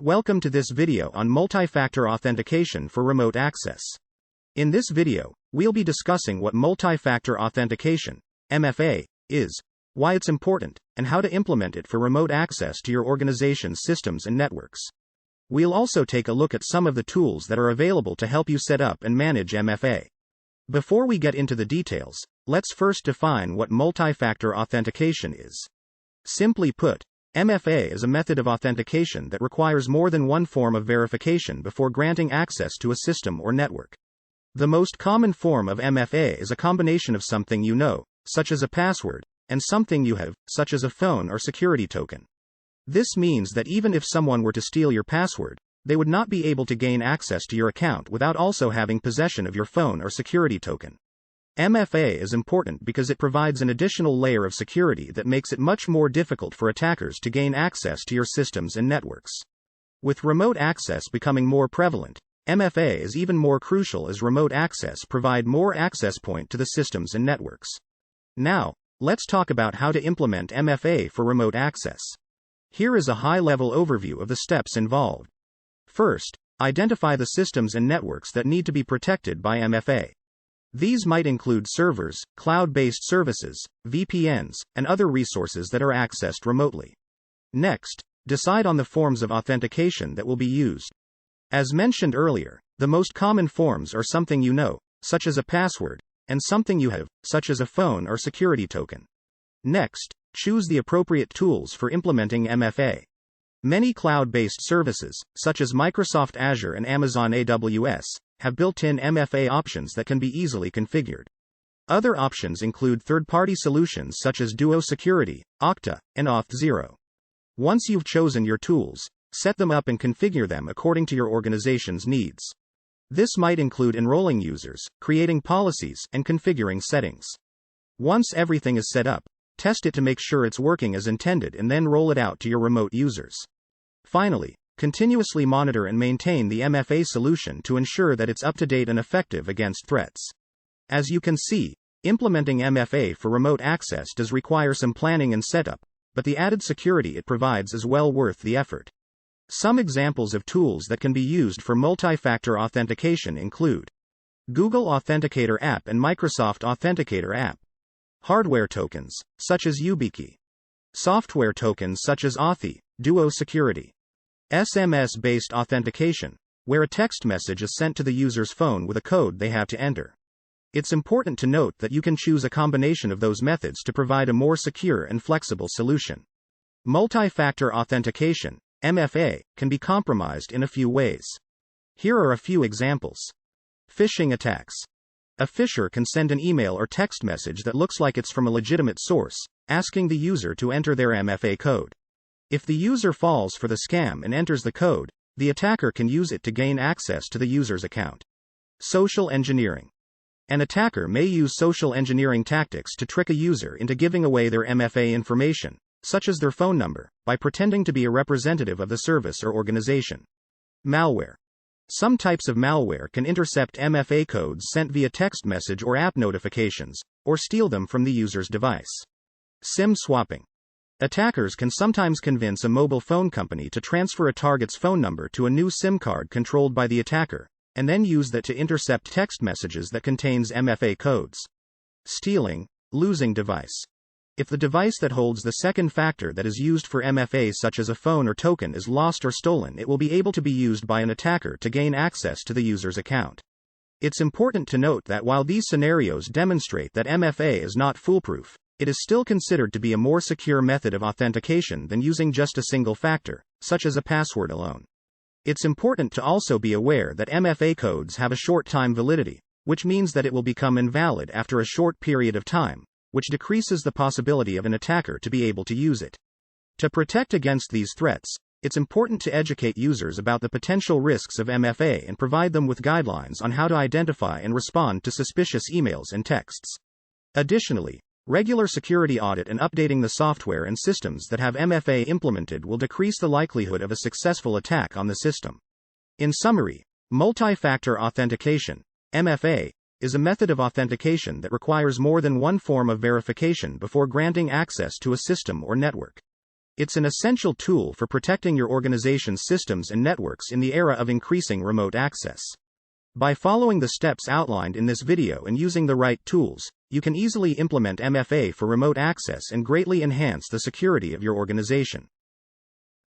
Welcome to this video on multi-factor authentication for remote access. In this video, we'll be discussing what multi-factor authentication, MFA, is, why it's important, and how to implement it for remote access to your organization's systems and networks. We'll also take a look at some of the tools that are available to help you set up and manage MFA. Before we get into the details, let's first define what multi-factor authentication is. Simply put, MFA is a method of authentication that requires more than one form of verification before granting access to a system or network. The most common form of MFA is a combination of something you know, such as a password, and something you have, such as a phone or security token. This means that even if someone were to steal your password, they would not be able to gain access to your account without also having possession of your phone or security token. MFA is important because it provides an additional layer of security that makes it much more difficult for attackers to gain access to your systems and networks. With remote access becoming more prevalent, MFA is even more crucial as remote access provide more access point to the systems and networks. Now, let's talk about how to implement MFA for remote access. Here is a high-level overview of the steps involved. First, identify the systems and networks that need to be protected by MFA. These might include servers, cloud-based services, VPNs, and other resources that are accessed remotely. Next, decide on the forms of authentication that will be used. As mentioned earlier, the most common forms are something you know, such as a password, and something you have, such as a phone or security token. Next, choose the appropriate tools for implementing MFA. Many cloud-based services, such as Microsoft Azure and Amazon AWS, have built-in MFA options that can be easily configured. Other options include third-party solutions such as Duo Security, Okta, and Auth0. Once you've chosen your tools, set them up and configure them according to your organization's needs. This might include enrolling users, creating policies, and configuring settings. Once everything is set up, test it to make sure it's working as intended and then roll it out to your remote users. Finally, continuously monitor and maintain the MFA solution to ensure that it's up-to-date and effective against threats. As you can see, implementing MFA for remote access does require some planning and setup, but the added security it provides is well worth the effort. Some examples of tools that can be used for multi-factor authentication include Google Authenticator app and Microsoft Authenticator app. Hardware tokens, such as YubiKey. Software tokens such as Authy, Duo Security. SMS-based authentication, where a text message is sent to the user's phone with a code they have to enter. It's important to note that you can choose a combination of those methods to provide a more secure and flexible solution. Multi-factor authentication, MFA, can be compromised in a few ways. Here are a few examples. Phishing attacks. A phisher can send an email or text message that looks like it's from a legitimate source, asking the user to enter their MFA code. If the user falls for the scam and enters the code, the attacker can use it to gain access to the user's account. Social engineering. An attacker may use social engineering tactics to trick a user into giving away their MFA information, such as their phone number, by pretending to be a representative of the service or organization. Malware. Some types of malware can intercept MFA codes sent via text message or app notifications, or steal them from the user's device. SIM swapping. Attackers can sometimes convince a mobile phone company to transfer a target's phone number to a new SIM card controlled by the attacker, and then use that to intercept text messages that contains MFA codes. Stealing, losing device. If the device that holds the second factor that is used for MFA such as a phone or token is lost or stolen, it will be able to be used by an attacker to gain access to the user's account. It's important to note that while these scenarios demonstrate that MFA is not foolproof, it is still considered to be a more secure method of authentication than using just a single factor, such as a password alone. It's important to also be aware that MFA codes have a short time validity, which means that it will become invalid after a short period of time, which decreases the possibility of an attacker to be able to use it. To protect against these threats, it's important to educate users about the potential risks of MFA and provide them with guidelines on how to identify and respond to suspicious emails and texts. Additionally, regular security audit and updating the software and systems that have MFA implemented will decrease the likelihood of a successful attack on the system. In summary, multi-factor authentication, MFA, is a method of authentication that requires more than one form of verification before granting access to a system or network. It's an essential tool for protecting your organization's systems and networks in the era of increasing remote access. By following the steps outlined in this video and using the right tools, you can easily implement MFA for remote access and greatly enhance the security of your organization.